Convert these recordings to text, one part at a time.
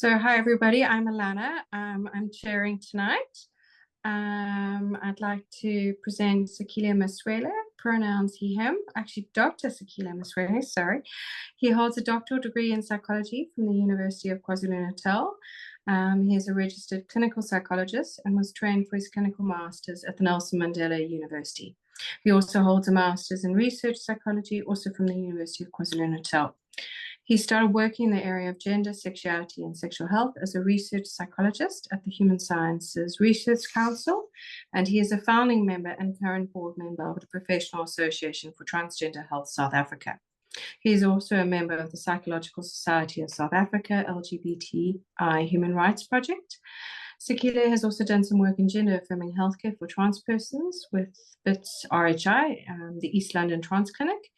Hi everybody, I'm Alana. I'm chairing tonight. I'd like to present Sakhile Msweli, pronouns he, him. Actually, Dr. Sakhile Msweli, sorry. He holds a doctoral degree in psychology from the University of KwaZulu-Natal. He is a registered clinical psychologist and was trained for his clinical masters at the Nelson Mandela University. He also holds a master's in research psychology, also from the University of KwaZulu-Natal. He started working in the area of gender, sexuality, and sexual health as a research psychologist at the Human Sciences Research Council, and he is a founding member and current board member of the Professional Association for Transgender Health South Africa. He is also a member of the Psychological Society of South Africa, LGBTI Human Rights Project. Sakhile has also done some work in gender-affirming healthcare for trans persons with BITS RHI, the East London Trans Clinic,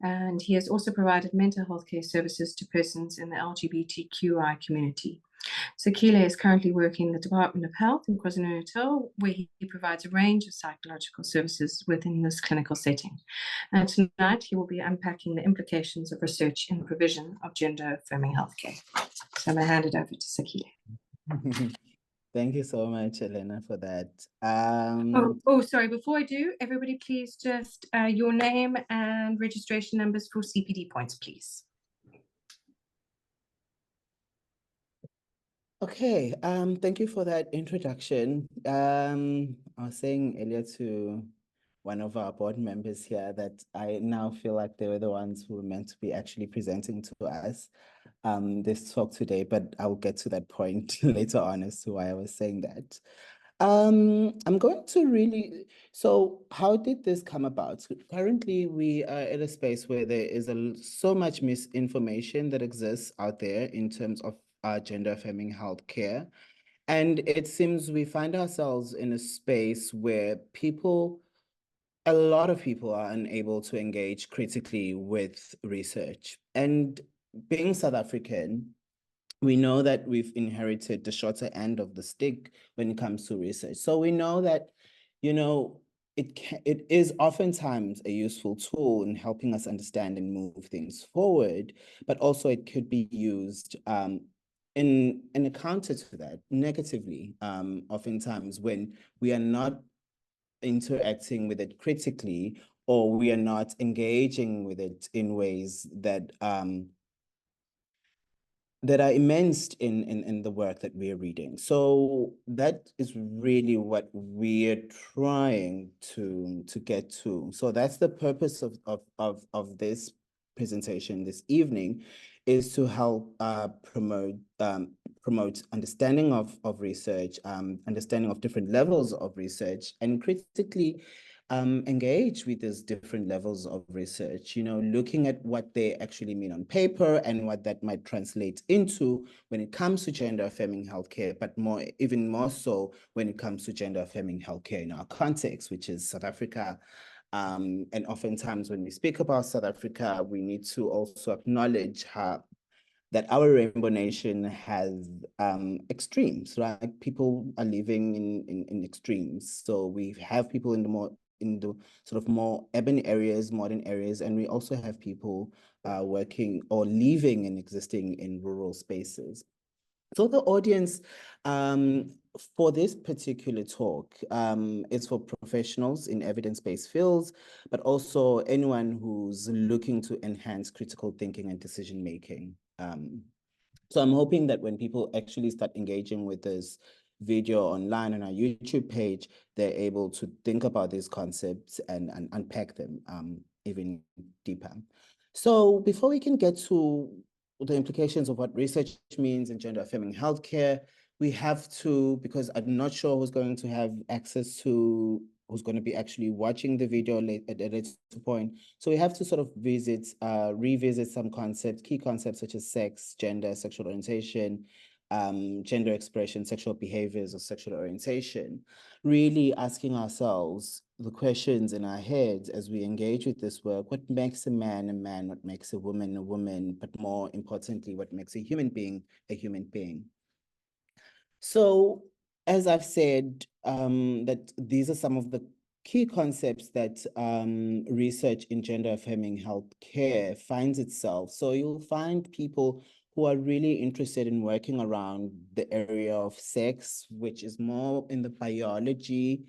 and he has also provided mental health care services to persons in the LGBTQI community. Sakhile is currently working in the Department of Health in KwaZulu-Natal, where he provides a range of psychological services within this clinical setting. And tonight he will be unpacking the implications of research in the provision of gender-affirming healthcare. So I'm going to hand it over to Sakhile. Thank you so much, Elena, for that. Sorry, before I do, everybody please just your name and registration numbers for CPD points, please. Okay, thank you for that introduction. I was saying earlier to one of our board members here that I now feel like they were the ones who were meant to be actually presenting to us this talk today, but I will get to that point later on as to why I was saying that. I'm going to so how did this come about? Currently, we are at a space where there is so much misinformation that exists out there in terms of gender-affirming healthcare. And it seems we find ourselves in a space where a lot of people are unable to engage critically with research. And being South African, we know that we've inherited the shorter end of the stick when it comes to research. So we know that, it is oftentimes a useful tool in helping us understand and move things forward, but also it could be used in a counter to that negatively, oftentimes when we are not interacting with it critically, or we are not engaging with it in ways that that are immersed in the work that we're reading. So that is really what we're trying to get to. So that's the purpose of this presentation this evening, is to help promote understanding of research, understanding of different levels of research, and critically engage with these different levels of research, looking at what they actually mean on paper and what that might translate into when it comes to gender-affirming healthcare, but even more so when it comes to gender-affirming healthcare in our context, which is South Africa. And oftentimes when we speak about South Africa, we need to also acknowledge that our Rainbow Nation has extremes, right? People are living in extremes. So we have people in the sort of more urban areas, modern areas, and we also have people working or living and existing in rural spaces. So the audience for this particular talk is for professionals in evidence-based fields, but also anyone who's looking to enhance critical thinking and decision-making. So I'm hoping that when people actually start engaging with this video online on our YouTube page, they're able to think about these concepts and unpack them even deeper. So before we can get to the implications of what research means in gender-affirming healthcare, we have to, because I'm not sure who's going to have access to, who's going to be actually watching the video at a later point. So we have to sort of revisit some concepts, key concepts such as sex, gender, sexual orientation, gender expression, sexual behaviors, or sexual orientation, really asking ourselves the questions in our heads as we engage with this work: what makes a man, what makes a woman, but more importantly, what makes a human being a human being? So, as I've said, that these are some of the key concepts that research in gender-affirming healthcare finds itself. So you'll find people who are really interested in working around the area of sex, which is more in the biology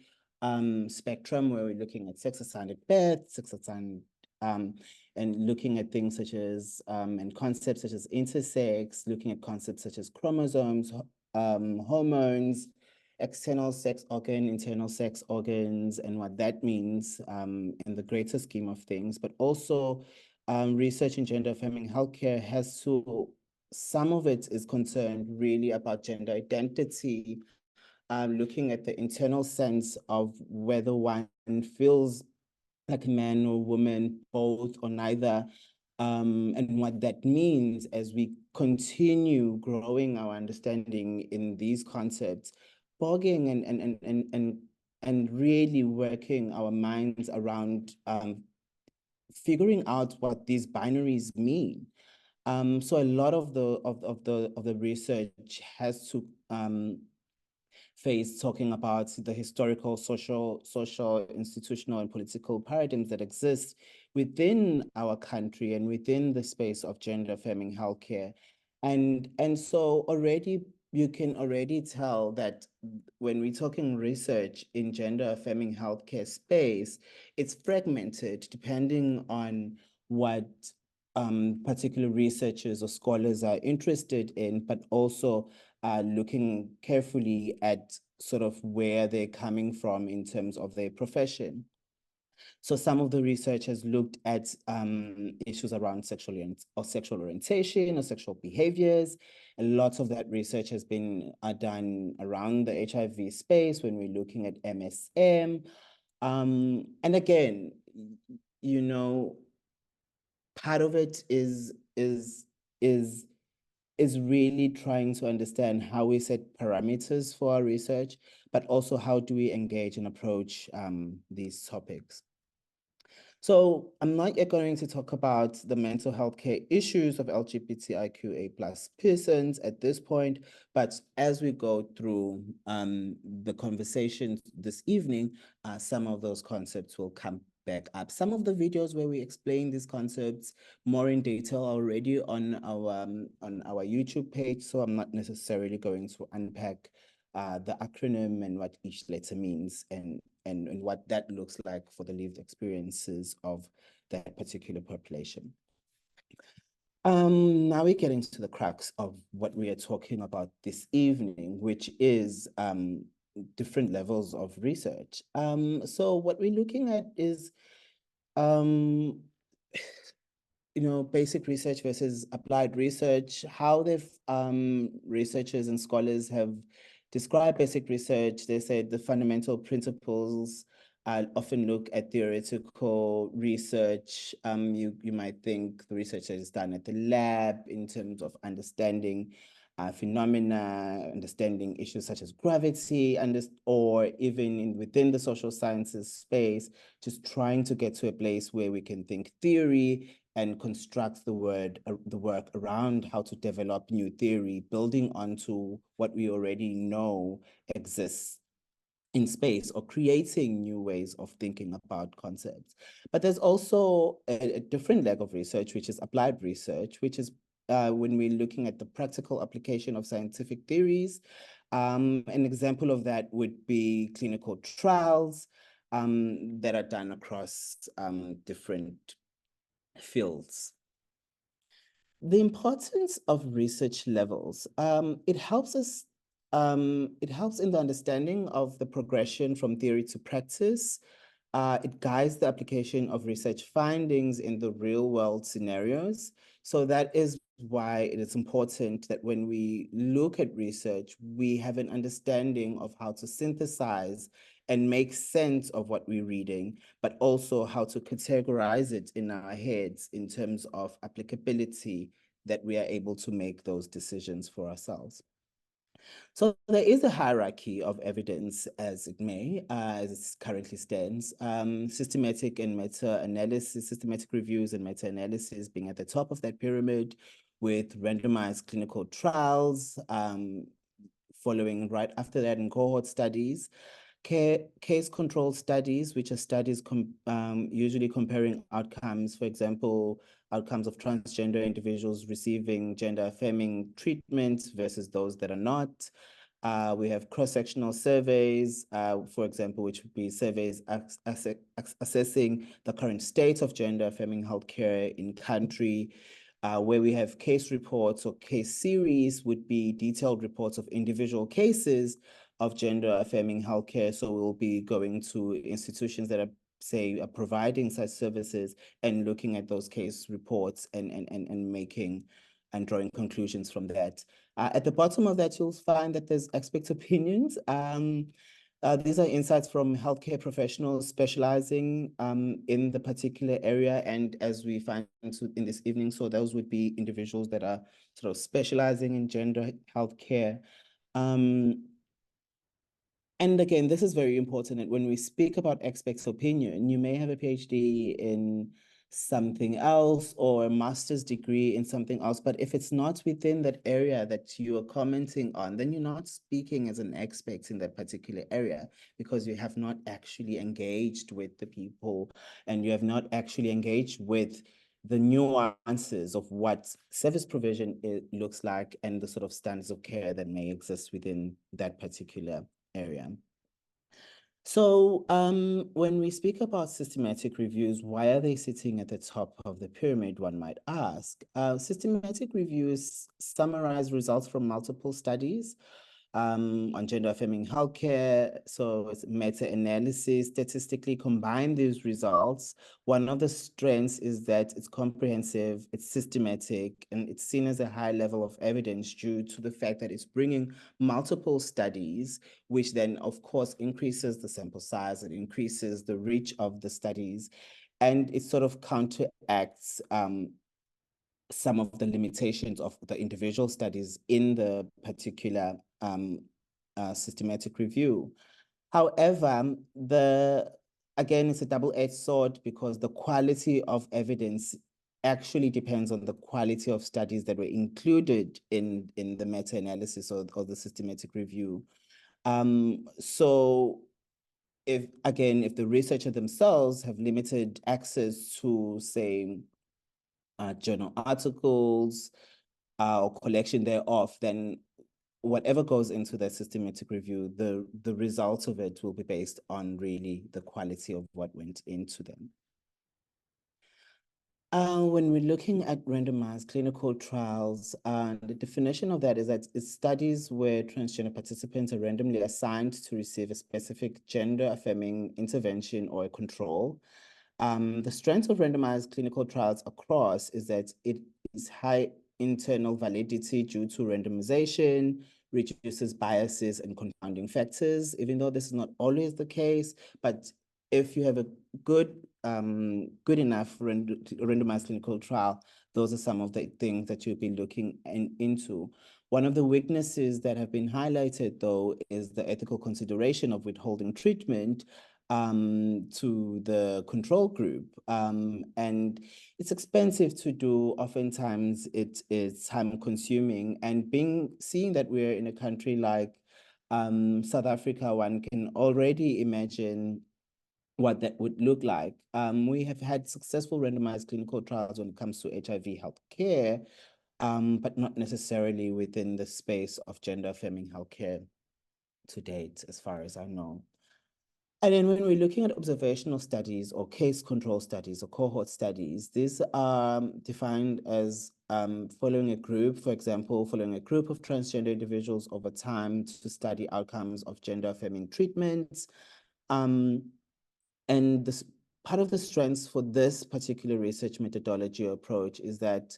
spectrum, where we're looking at sex assigned at birth, sex assigned, and looking at things such as, and concepts such as intersex, looking at concepts such as chromosomes, hormones, external sex organ, internal sex organs, and what that means in the greater scheme of things, but also research in gender affirming healthcare has to, some of it is concerned really about gender identity, looking at the internal sense of whether one feels like a man or woman, both or neither, and what that means as we continue growing our understanding in these concepts, bogging and really working our minds around figuring out what these binaries mean. So a lot of the research has to phase talking about the historical, social, institutional, and political paradigms that exist within our country and within the space of gender affirming healthcare. And so already you can already tell that when we're talking research in gender affirming healthcare space, it's fragmented depending on what particular researchers or scholars are interested in, but also looking carefully at sort of where they're coming from in terms of their profession. So some of the research has looked at issues around sexual orientation or sexual behaviors. A lot of that research has been done around the HIV space when we're looking at MSM. And again, you know, part of it is really trying to understand how we set parameters for our research, but also how do we engage and approach these topics. So I'm not yet going to talk about the mental health care issues of LGBTIQA+ persons at this point, but as we go through the conversation this evening, some of those concepts will come back up. Some of the videos where we explain these concepts more in detail are already on our YouTube page, so I'm not necessarily going to unpack the acronym and what each letter means and what that looks like for the lived experiences of that particular population. Now we're getting to the crux of what we are talking about this evening, which is different levels of research. So what we're looking at is basic research versus applied research, how they've researchers and scholars have described basic research. They said the fundamental principles often look at theoretical research. You might think the research that is done at the lab in terms of understanding phenomena, understanding issues such as gravity, or even within the social sciences space, just trying to get to a place where we can think theory and construct the work around how to develop new theory, building onto what we already know exists in space, or creating new ways of thinking about concepts. But there's also a different leg of research, which is applied research, which is when we're looking at the practical application of scientific theories. An example of that would be clinical trials that are done across different fields. The importance of research levels, it helps us, it helps in the understanding of the progression from theory to practice. It guides the application of research findings in the real world scenarios. So that is why it is important that when we look at research, we have an understanding of how to synthesize and make sense of what we're reading, but also how to categorize it in our heads in terms of applicability, that we are able to make those decisions for ourselves. So there is a hierarchy of evidence as it currently stands. Systematic and meta-analysis, systematic reviews and meta-analysis being at the top of that pyramid, with randomized clinical trials following right after that in cohort studies. Case control studies, which are studies usually comparing outcomes, for example, outcomes of transgender individuals receiving gender-affirming treatment versus those that are not. We have cross-sectional surveys, for example, which would be surveys assessing the current state of gender-affirming healthcare in country. Where we have case reports or case series would be detailed reports of individual cases of gender-affirming healthcare. So we'll be going to institutions that are providing such services and looking at those case reports and making and drawing conclusions from that. At the bottom of that, you'll find that there's expert opinions. These are insights from healthcare professionals specializing in the particular area. And as we find in this evening, so those would be individuals that are sort of specializing in gender healthcare. And again, this is very important. When we speak about expert's opinion, you may have a PhD in something else or a master's degree in something else, but if it's not within that area that you are commenting on, then you're not speaking as an expert in that particular area, because you have not actually engaged with the people and you have not actually engaged with the nuances of what service provision looks like and the sort of standards of care that may exist within that particular area. So when we speak about systematic reviews, why are they sitting at the top of the pyramid, one might ask? Systematic reviews summarize results from multiple studies on gender-affirming healthcare. So it's meta-analysis, statistically combine these results. One of the strengths is that it's comprehensive, it's systematic, and it's seen as a high level of evidence due to the fact that it's bringing multiple studies, which then, of course, increases the sample size, it increases the reach of the studies, and it sort of counteracts some of the limitations of the individual studies in the particular systematic review. However, again, it's a double-edged sword, because the quality of evidence actually depends on the quality of studies that were included in the meta-analysis or the systematic review. So if the researcher themselves have limited access to, say, journal articles or collection thereof, then whatever goes into the systematic review, the results of it will be based on really the quality of what went into them. When we're looking at randomized clinical trials, the definition of that is that it's studies where transgender participants are randomly assigned to receive a specific gender-affirming intervention or a control. The strength of randomized clinical trials across is that it is high internal validity due to randomization, reduces biases and confounding factors, even though this is not always the case. But if you have a good enough randomized clinical trial, those are some of the things that you'll be looking into. One of the weaknesses that have been highlighted, though, is the ethical consideration of withholding treatment to the control group. And it's expensive to do. Oftentimes it's time consuming, and seeing that we're in a country like South Africa, one can already imagine what that would look like. We have had successful randomized clinical trials when it comes to HIV healthcare, but not necessarily within the space of gender-affirming healthcare to date, as far as I know. And then when we're looking at observational studies or case control studies or cohort studies, these are defined as following a group, for example, following a group of transgender individuals over time to study outcomes of gender-affirming treatments. And this part of the strengths for this particular research methodology or approach is that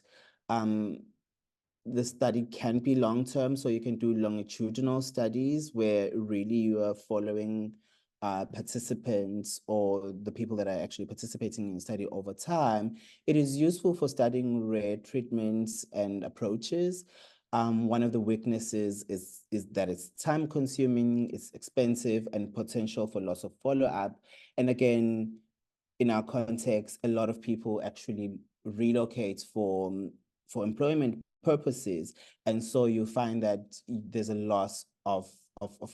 the study can be long-term, so you can do longitudinal studies where really you are following participants or the people that are actually participating in the study over time. It is useful for studying rare treatments and approaches. One of the weaknesses is that it's time consuming, it's expensive, and potential for loss of follow-up. And again, in our context, a lot of people actually relocate for employment purposes. And so you find that there's a loss of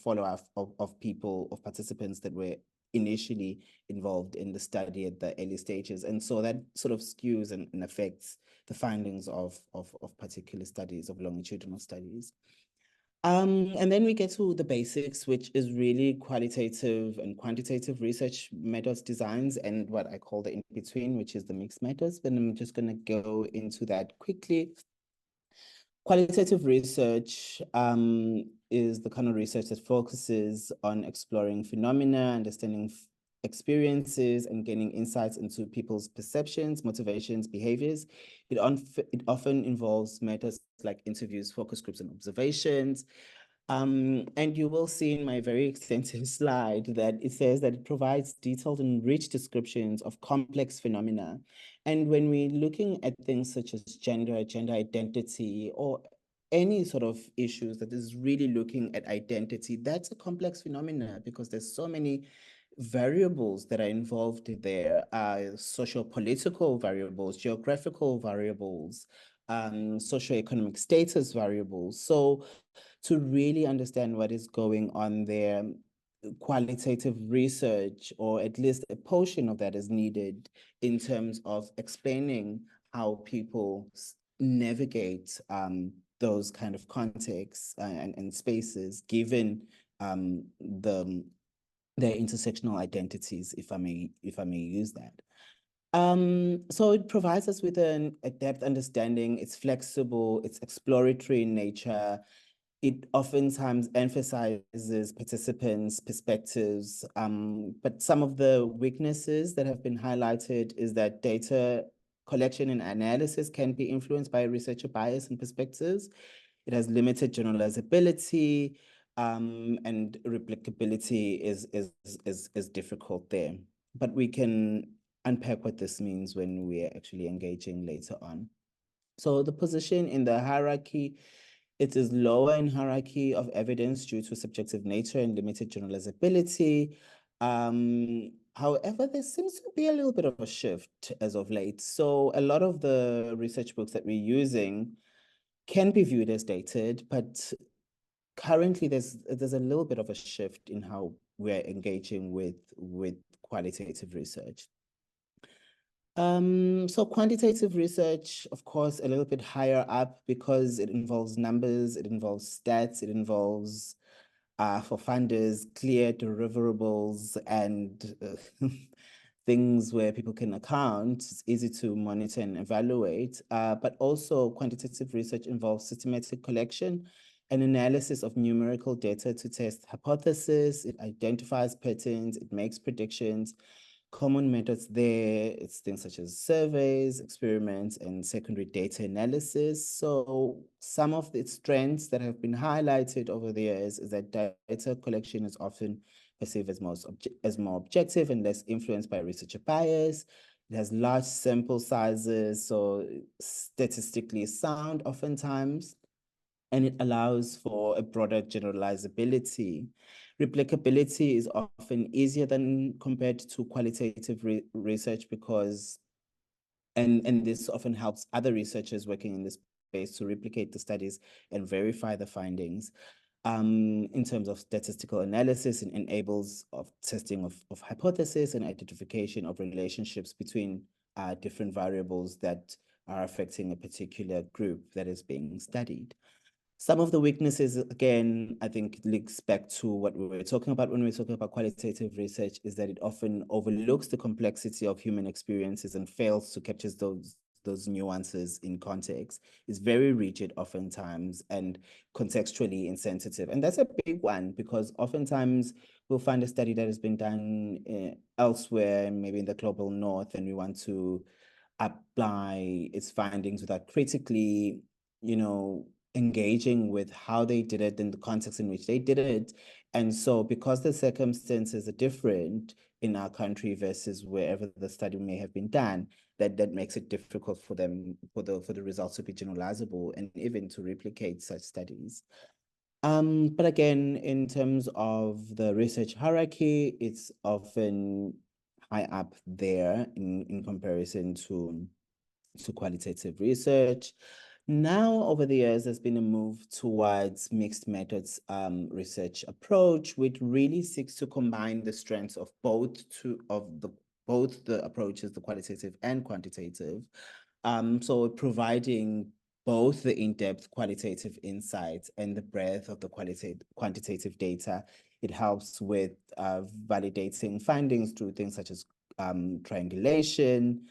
follow-up of people, of participants that were initially involved in the study at the early stages. And so that sort of skews and affects the findings of particular studies, of longitudinal studies. And then we get to the basics, which is really qualitative and quantitative research methods designs, and what I call the in-between, which is the mixed methods. But I'm just going to go into that quickly. Qualitative research is the kind of research that focuses on exploring phenomena, understanding experiences, and gaining insights into people's perceptions, motivations, behaviors. It often involves methods like interviews, focus groups, and observations. And you will see in my very extensive slide that it says that it provides detailed and rich descriptions of complex phenomena. And when we're looking at things such as gender, gender identity, or any sort of issues that is really looking at identity, that's a complex phenomena because there's so many variables that are involved there, socio-political variables, geographical variables, socioeconomic status variables. So to really understand what is going on there, qualitative research, or at least a portion of that, is needed in terms of explaining how people navigate those kind of contexts and spaces, given their intersectional identities, if I may use that. So it provides us with a depth understanding. It's flexible, it's exploratory in nature. It oftentimes emphasizes participants' perspectives, but some of the weaknesses that have been highlighted is that data collection and analysis can be influenced by researcher bias and perspectives. It has limited generalizability, and replicability is difficult there. But we can unpack what this means when we're actually engaging later on. So the position in the hierarchy, it is lower in hierarchy of evidence due to subjective nature and limited generalizability. However, there seems to be a little bit of a shift as of late. So a lot of the research books that we're using can be viewed as dated, but currently there's a little bit of a shift in how we're engaging with qualitative research. So quantitative research, of course, a little bit higher up because it involves numbers, it involves stats, it involves, for funders, clear deliverables and things where people can account. It's easy to monitor and evaluate, but also quantitative research involves systematic collection and analysis of numerical data to test hypotheses. It identifies patterns, it makes predictions. Common methods there, it's things such as surveys, experiments, and secondary data analysis. So some of the strengths that have been highlighted over the years is that data collection is often perceived as more objective and less influenced by researcher bias. It has large sample sizes, so statistically sound oftentimes, and it allows for a broader generalizability. Replicability is often easier than compared to qualitative research because, and this often helps other researchers working in this space to replicate the studies and verify the findings. In terms of statistical analysis, and enables of testing of hypotheses and identification of relationships between different variables that are affecting a particular group that is being studied. Some of the weaknesses, again, I think links back to what we were talking about when we were talking about qualitative research, is that it often overlooks the complexity of human experiences and fails to capture those nuances in context. It's very rigid oftentimes and contextually insensitive. And that's a big one because oftentimes we'll find a study that has been done elsewhere, maybe in the global north, and we want to apply its findings without critically, engaging with how they did it in the context in which they did it. And so because the circumstances are different in our country versus wherever the study may have been done, that makes it difficult for them, for the results to be generalizable and even to replicate such studies. But again, in terms of the research hierarchy, it's often high up there in comparison to qualitative research. Now, over the years, there's been a move towards mixed methods research approach, which really seeks to combine the strengths of both the approaches, the qualitative and quantitative. So providing both the in-depth qualitative insights and the breadth of the quantitative data. It helps with validating findings through things such as triangulation,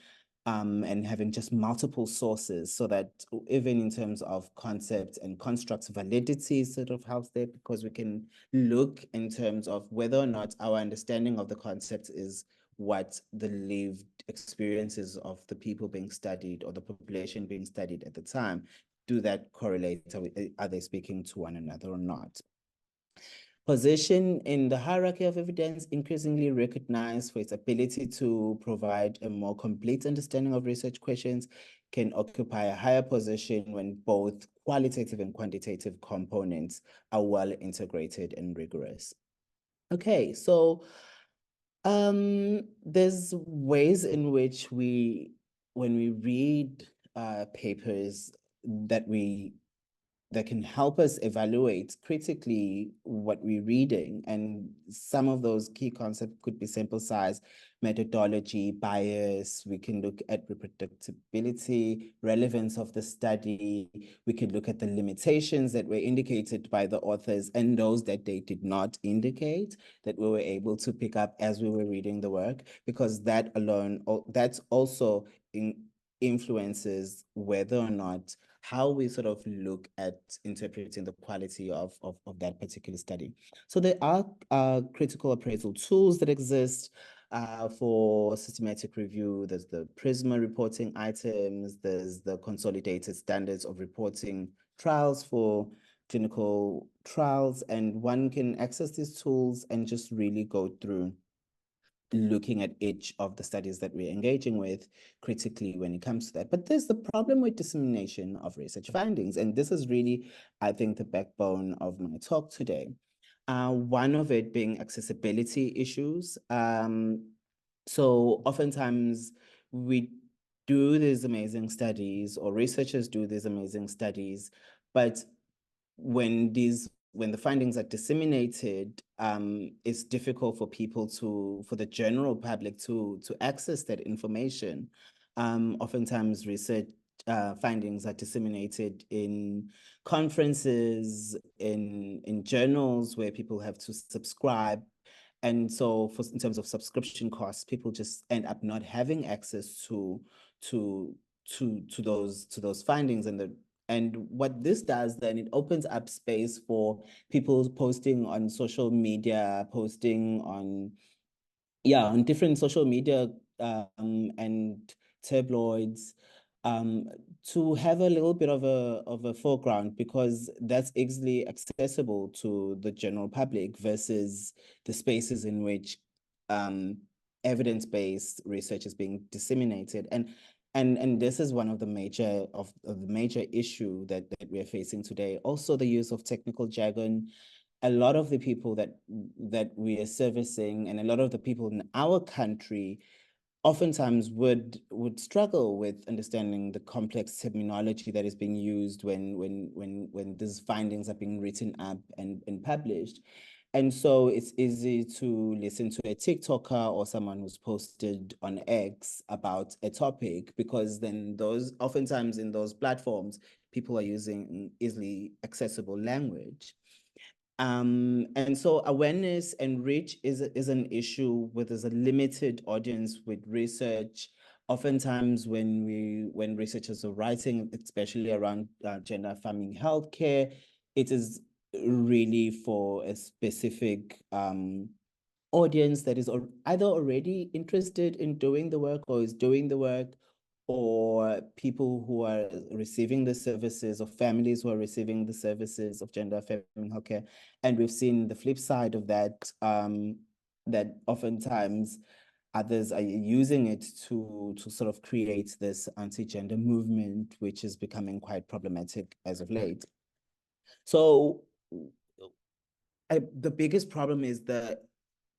and having just multiple sources, so that even in terms of concepts and constructs, validity sort of helps there, because we can look in terms of whether or not our understanding of the concept is what the lived experiences of the people being studied or the population being studied at the time. Do that correlate? Are they speaking to one another or not? Position in the hierarchy of evidence, increasingly recognized for its ability to provide a more complete understanding of research questions, can occupy a higher position when both qualitative and quantitative components are well integrated and rigorous. Okay, so there's ways in which when we read papers that can help us evaluate critically what we're reading. And some of those key concepts could be sample size, methodology, bias. We can look at reproducibility, relevance of the study. We could look at the limitations that were indicated by the authors and those that they did not indicate, that we were able to pick up as we were reading the work, because that alone, that's also influences whether or not how we sort of look at interpreting the quality of that particular study. So there are critical appraisal tools that exist for systematic review. There's the PRISMA reporting items, there's the consolidated standards of reporting trials for clinical trials, and one can access these tools and just really go through looking at each of the studies that we're engaging with critically when it comes to that. But there's the problem with dissemination of research findings. And this is really, I think, the backbone of my talk today. One of it being accessibility issues. So oftentimes we do these amazing studies, or researchers do these amazing studies, but when the findings are disseminated, it's difficult for for the general public to access that information. Oftentimes research findings are disseminated in conferences, in journals where people have to subscribe. And so in terms of subscription costs, people just end up not having access to those findings. And what this does, then it opens up space for people posting on social media, posting on different social media and tabloids, to have a little bit of a foreground, because that's easily accessible to the general public versus the spaces in which evidence-based research is being disseminated. And this is one of the major issue that we're facing today. Also, the use of technical jargon. A lot of the people that we are servicing, and a lot of the people in our country, oftentimes would struggle with understanding the complex terminology that is being used when these findings are being written up and published. And so it's easy to listen to a TikToker or someone who's posted on X about a topic, because then oftentimes in those platforms, people are using easily accessible language. And so awareness and reach is an issue where there's a limited audience with research. Oftentimes when researchers are writing, especially around gender affirming healthcare, it is really for a specific audience that is either already interested in doing the work or is doing the work, or people who are receiving the services, or families who are receiving the services of gender affirming healthcare. And we've seen the flip side of that, that oftentimes others are using it to sort of create this anti-gender movement, which is becoming quite problematic as of late. So the biggest problem is that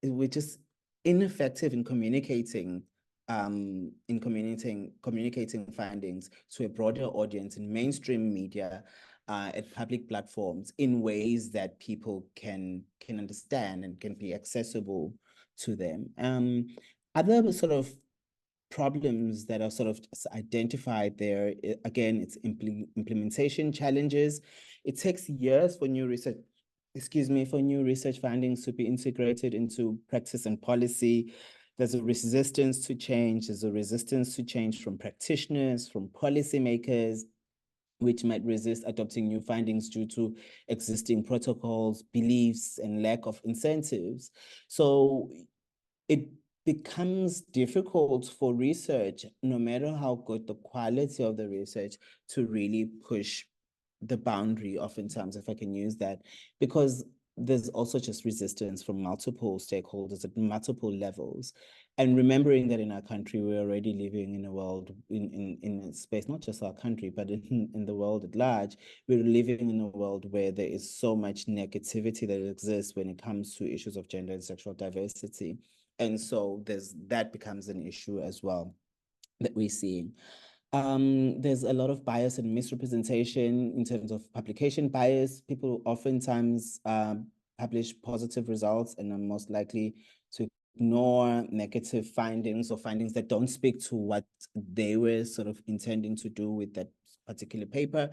we're just ineffective in communicating in communicating findings to a broader audience in mainstream media, at public platforms in ways that people can understand and can be accessible to them. Other sort of problems that are sort of identified there, again, it's implementation challenges. It takes years for new research, for new research findings to be integrated into practice and policy. There's a resistance to change. There's a resistance to change from practitioners, from policymakers, which might resist adopting new findings due to existing protocols, beliefs, and lack of incentives. So it becomes difficult for research, no matter how good the quality of the research, to really push the boundary, oftentimes, if I can use that, because there's also just resistance from multiple stakeholders at multiple levels. And remembering that in our country, we're already living in a world, in a space, not just our country, but in the world at large, we're living in a world where there is so much negativity that exists when it comes to issues of gender and sexual diversity. And so that becomes an issue as well that we're seeing. There's a lot of bias and misrepresentation in terms of publication bias. People oftentimes publish positive results and are most likely to ignore negative findings or findings that don't speak to what they were sort of intending to do with that particular paper.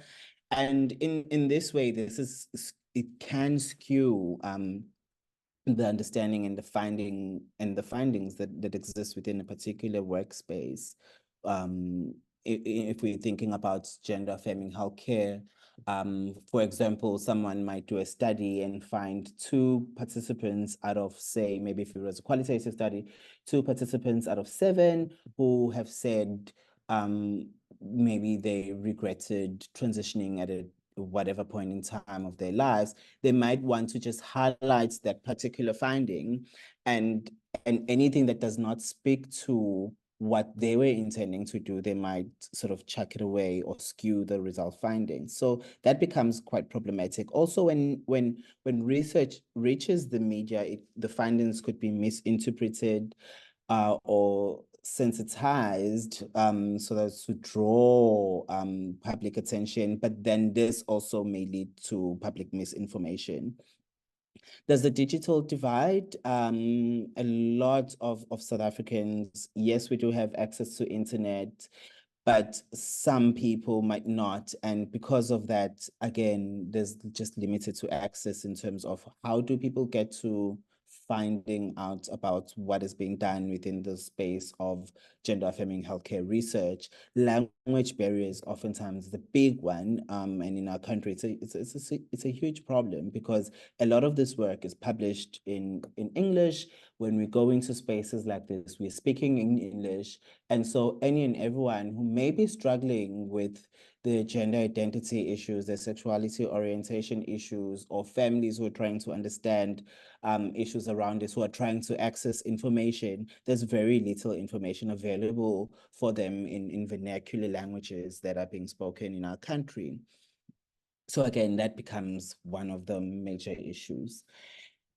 And in this way, it can skew the understanding and the findings that exist within a particular workspace. If we're thinking about gender affirming healthcare, for example, someone might do a study and find 2 participants out of, say, maybe if it was a qualitative study, 2 participants out of 7 who have said maybe they regretted transitioning at whatever point in time of their lives. They might want to just highlight that particular finding, and anything that does not speak to what they were intending to do, they might sort of chuck it away or skew the result findings. So that becomes quite problematic. Also, when research reaches the media, the findings could be misinterpreted or sensitized so as to draw public attention, but then this also may lead to public misinformation. There's the digital divide. A lot of South Africans, yes, we do have access to internet, but some people might not. And because of that, again, there's just limited to access in terms of how do people get to finding out about what is being done within the space of gender affirming healthcare research. Language barriers oftentimes the big one, and in our country it's a huge problem because a lot of this work is published in English. When we go into spaces like this, we're speaking in English, and so any and everyone who may be struggling with the gender identity issues, the sexuality orientation issues, or families who are trying to understand issues around this, who are trying to access information, there's very little information available for them in vernacular languages that are being spoken in our country. So again, that becomes one of the major issues.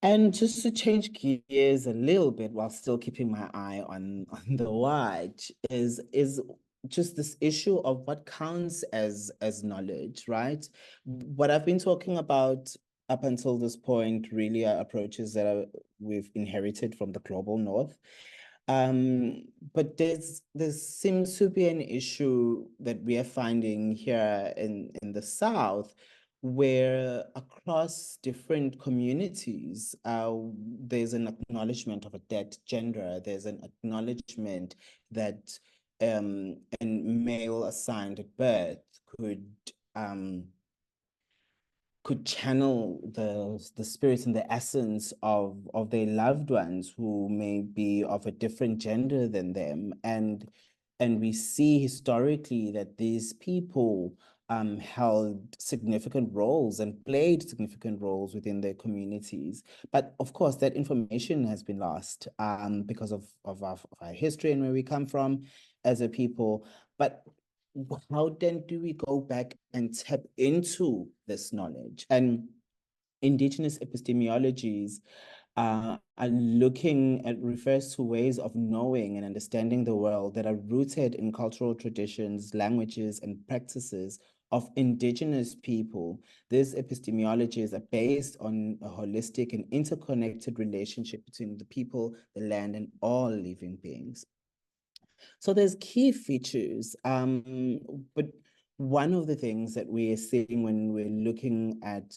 And just to change gears a little bit while still keeping my eye on the watch is just this issue of what counts as knowledge, right? What I've been talking about up until this point really are approaches that we've inherited from the global north. But there seems to be an issue that we are finding here in the South, where across different communities, there's an acknowledgement of a dead gender. There's an acknowledgement that a male assigned at birth could channel the spirits and the essence of their loved ones who may be of a different gender than them. And we see historically that these people held significant roles and played significant roles within their communities. But of course, that information has been lost because of our history and where we come from as a people. But how then do we go back and tap into this knowledge? And indigenous epistemologies are looking at, refers to ways of knowing and understanding the world that are rooted in cultural traditions, languages, and practices of indigenous people. These epistemologies are based on a holistic and interconnected relationship between the people, the land, and all living beings. So there's key features, but one of the things that we are seeing when we're looking at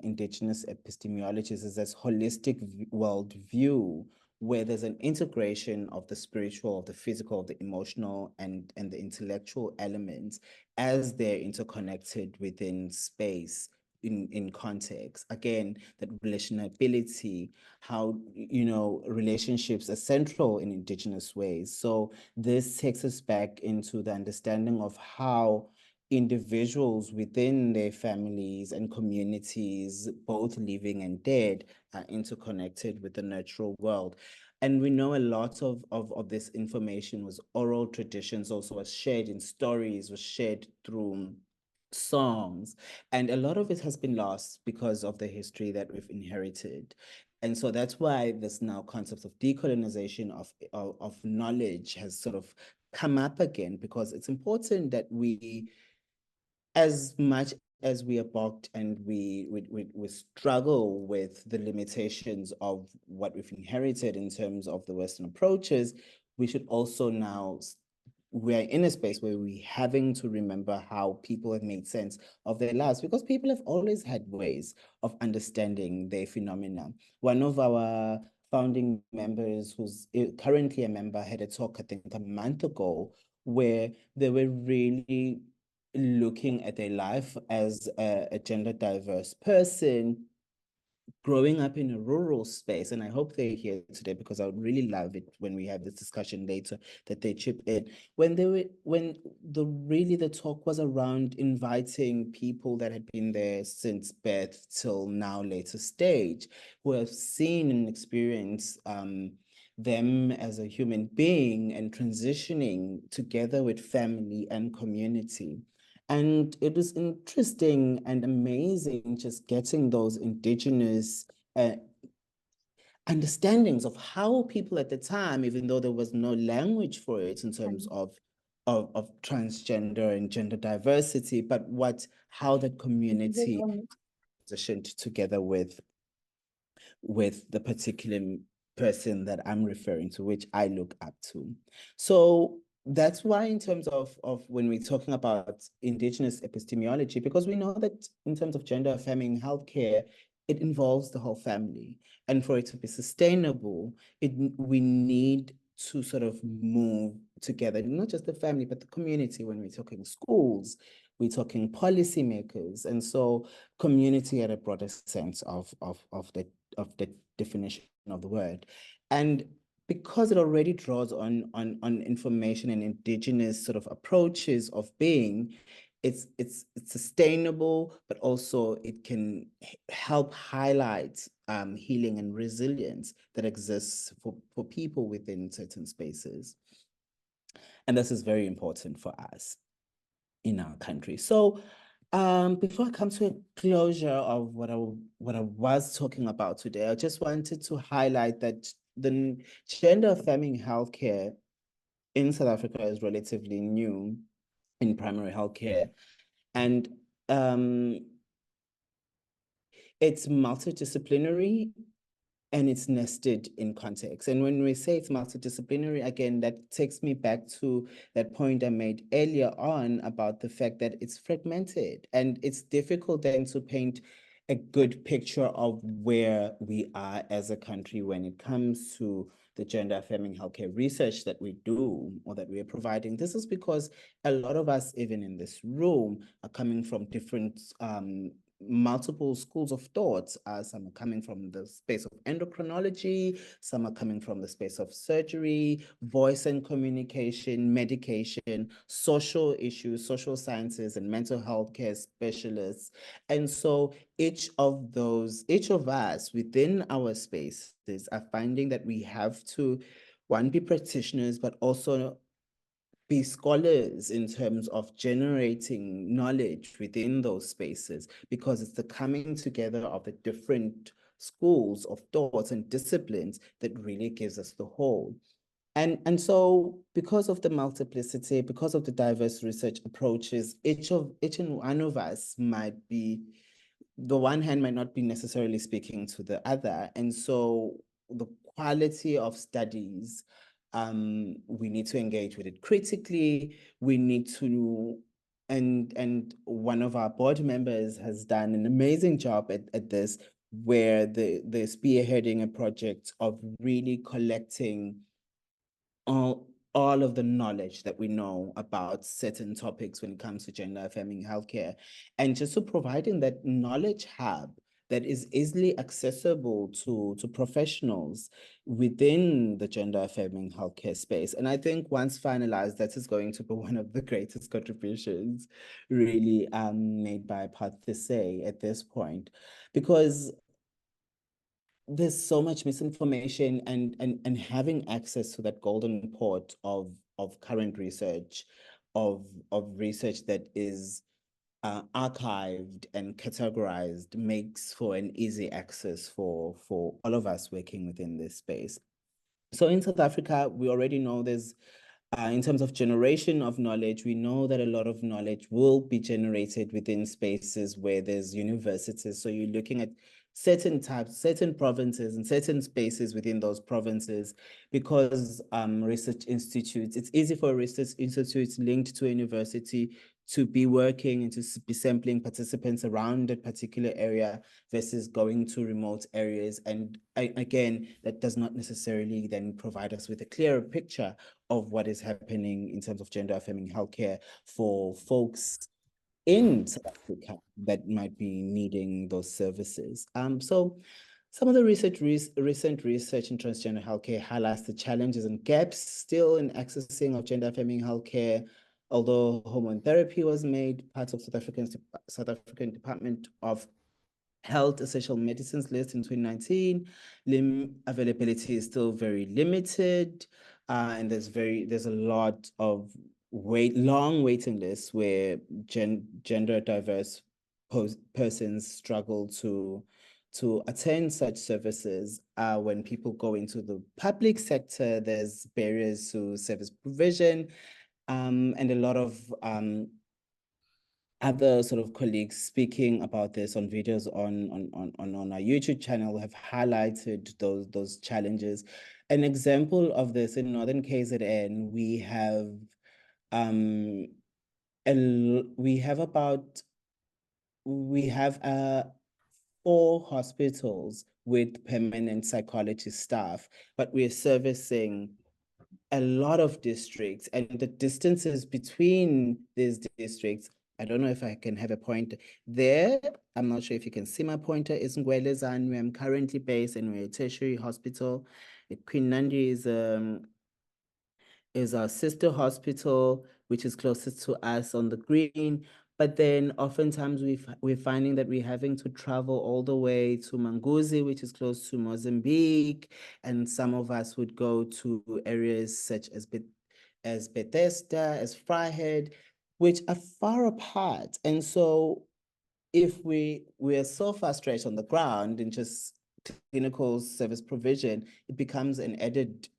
indigenous epistemologies is this holistic world view, where there's an integration of the spiritual, of the physical, of the emotional, and the intellectual elements as they're interconnected within space. In context, again, that relationability, how, you know, relationships are central in indigenous ways. So this takes us back into the understanding of how individuals within their families and communities, both living and dead, are interconnected with the natural world. And we know a lot of this information was oral traditions, also was shared in stories, was shared through songs, and a lot of it has been lost because of the history that we've inherited. And so that's why this now concept of decolonization of knowledge has sort of come up again, because it's important that we, as much as we are balked and we struggle with the limitations of what we've inherited in terms of the Western approaches, we should also now, we're in a space where we're having to remember how people have made sense of their lives, because people have always had ways of understanding their phenomena. One of our founding members, who's currently a member, had a talk, I think, a month ago, where they were really looking at their life as a gender diverse person growing up in a rural space. And I hope they're here today, because I would really love it when we have this discussion later that they chip in. When the talk was around inviting people that had been there since birth till now later stage, who have seen and experienced them as a human being and transitioning together with family and community. And it was interesting and amazing just getting those indigenous understandings of how people at the time, even though there was no language for it in terms of transgender and gender diversity, but how the community transitioned together with the particular person that I'm referring to, which I look up to. So that's why, in terms of when we're talking about indigenous epistemology, because we know that in terms of gender affirming healthcare, it involves the whole family. And for it to be sustainable, we need to sort of move together, not just the family, but the community. When we're talking schools, we're talking policymakers. And so community at a broader sense of the definition of the word. And because it already draws on information and indigenous sort of approaches of being, it's sustainable, but also it can help highlight healing and resilience that exists for people within certain spaces. And this is very important for us in our country. So before I come to a closure of what I was talking about today, I just wanted to highlight that the gender affirming healthcare in South Africa is relatively new in primary healthcare. And it's multidisciplinary and it's nested in context. And when we say it's multidisciplinary, again, that takes me back to that point I made earlier on about the fact that it's fragmented, and it's difficult then to paint a good picture of where we are as a country when it comes to the gender affirming healthcare research that we do or that we are providing. This is because a lot of us, even in this room, are coming from different multiple schools of thought. Some are coming from the space of endocrinology, some are coming from the space of surgery, voice and communication, medication, social issues, social sciences, and mental health care specialists. And so each of us within our spaces are finding that we have to, one, be practitioners, but also be scholars in terms of generating knowledge within those spaces, because it's the coming together of the different schools of thoughts and disciplines that really gives us the whole. And so because of the multiplicity, because of the diverse research approaches, each and one of us might be, the one hand might not be necessarily speaking to the other. And so the quality of studies, we need to engage with it critically. We need to, and one of our board members has done an amazing job at this, where they're spearheading a project of really collecting all of the knowledge that we know about certain topics when it comes to gender affirming healthcare, and just to providing that knowledge hub that is easily accessible to professionals within the gender affirming healthcare space. And I think once finalized, that is going to be one of the greatest contributions really made by PATHSA at this point, because there's so much misinformation, and having access to that golden port of current research, of research that is archived and categorized, makes for an easy access for all of us working within this space. So in South Africa, we already know there's in terms of generation of knowledge, we know that a lot of knowledge will be generated within spaces where there's universities. So you're looking at certain types, certain provinces and certain spaces within those provinces, because research institutes, it's easy for a research institute linked to a university to be working and to be sampling participants around a particular area versus going to remote areas. And again, that does not necessarily then provide us with a clearer picture of what is happening in terms of gender affirming healthcare for folks in South Africa that might be needing those services. So some of the recent research in transgender healthcare highlights the challenges and gaps still in accessing of gender affirming healthcare. Although hormone therapy was made part of South African Department of Health Essential Medicines list in 2019, limb availability is still very limited, and there's a lot of long waiting lists where gender diverse persons struggle to attend such services. When people go into the public sector, there's barriers to service provision, and a lot of other sort of colleagues speaking about this on videos on our YouTube channel have highlighted those challenges. An example of this in Northern KZN, we have we have 4 hospitals with permanent psychology staff, but we're servicing a lot of districts, and the distances between these districts, I don't know if I can have a pointer there. I'm not sure if you can see my pointer. Is Ngwelezan, where I'm currently based, and we're a tertiary hospital. Queen Nandi is our sister hospital, which is closest to us on the green. But then oftentimes we're finding that we're having to travel all the way to Manguzi, which is close to Mozambique. And some of us would go to areas such as Bethesda, as Fryhead, which are far apart. And so if we're so far stretched on the ground in just clinical service provision, it becomes an added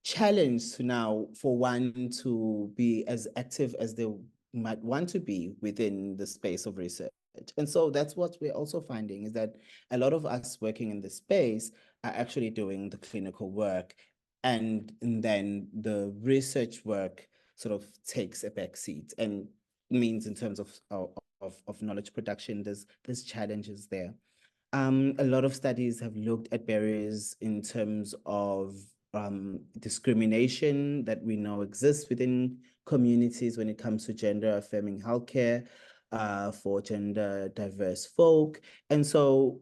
challenge to now for one to be as active as they might want to be within the space of research. And so that's what we're also finding, is that a lot of us working in this space are actually doing the clinical work, and then the research work sort of takes a back seat, and means in terms of knowledge production, there's challenges there. A lot of studies have looked at barriers in terms of discrimination that we know exists within communities when it comes to gender affirming healthcare for gender diverse folk. And so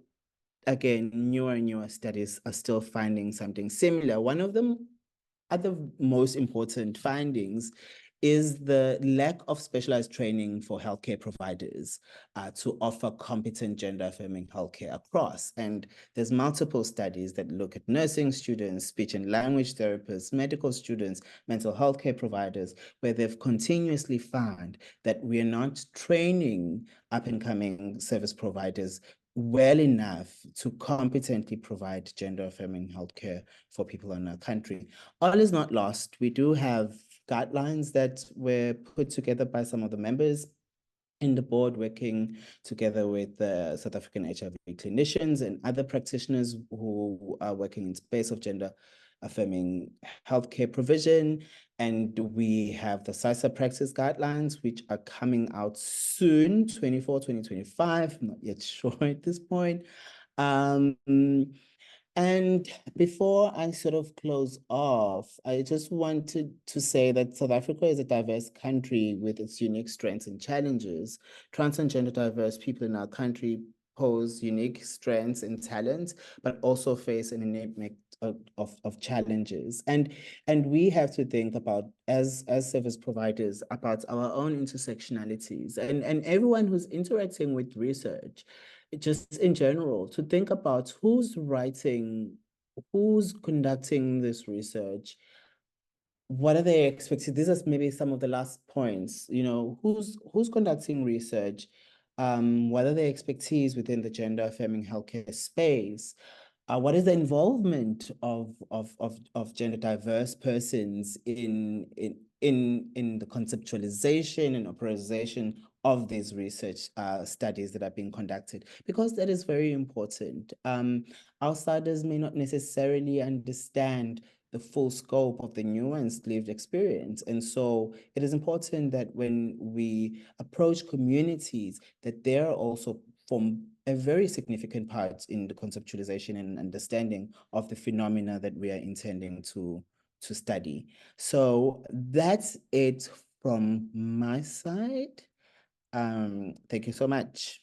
again, newer and newer studies are still finding something similar. One of them, other most important findings, is the lack of specialized training for healthcare providers to offer competent gender affirming healthcare across. And there's multiple studies that look at nursing students, speech and language therapists, medical students, mental health care providers, where they've continuously found that we're not training up and coming service providers well enough to competently provide gender affirming healthcare for people in our country. All is not lost. We do have guidelines that were put together by some of the members in the board, working together with the South African HIV clinicians and other practitioners who are working in space of gender affirming healthcare provision. And we have the PsySSA practice guidelines, which are coming out soon, 2025. I'm not yet sure at this point. And before I sort of close off, I just wanted to say that South Africa is a diverse country with its unique strengths and challenges. Trans and gender diverse people in our country pose unique strengths and talents, but also face an innate mix of challenges. And we have to think about, as service providers, about our own intersectionalities and everyone who's interacting with research, just in general, to think about who's writing, who's conducting this research, what are they expecting? These are maybe some of the last points, you know, who's conducting research, what are their expertise within the gender affirming healthcare space? What is the involvement of gender diverse persons in the conceptualization and operationalization of these research studies that are being conducted? Because that is very important. Outsiders may not necessarily understand the full scope of the nuanced lived experience. And so it is important that when we approach communities, that they're also form a very significant part in the conceptualization and understanding of the phenomena that we are intending to study. So that's it from my side. Thank you so much.